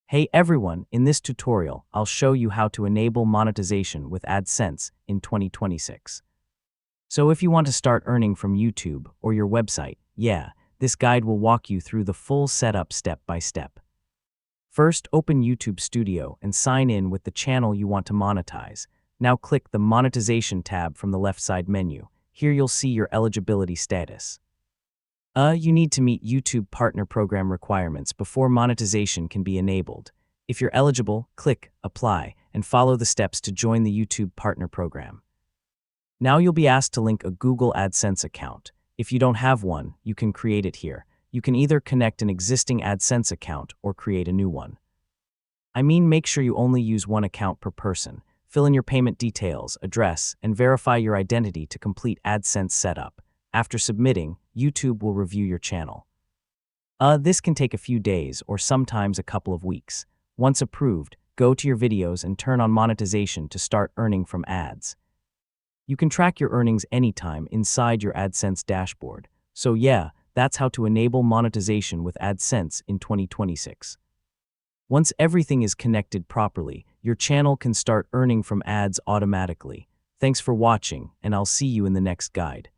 Hey everyone, in this tutorial, I'll show you how to enable monetization with AdSense in 2026. So if you want to start earning from YouTube or your website, this guide will walk you through the full setup step by step. First, open YouTube Studio and sign in with the channel you want to monetize. Now click the Monetization tab from the left side menu. Here you'll see your eligibility status. You need to meet YouTube Partner Program requirements before monetization can be enabled. If you're eligible, click Apply and follow the steps to join the YouTube Partner Program. Now you'll be asked to link a Google AdSense account. If you don't have one, you can create it here. You can either connect an existing AdSense account or create a new one. Make sure you only use one account per person. Fill in your payment details, address, and verify your identity to complete AdSense setup. After submitting, YouTube will review your channel. This can take a few days or sometimes a couple of weeks. Once approved, go to your videos and turn on monetization to start earning from ads. You can track your earnings anytime inside your AdSense dashboard. So that's how to enable monetization with AdSense in 2026. Once everything is connected properly, your channel can start earning from ads automatically. Thanks for watching, and I'll see you in the next guide.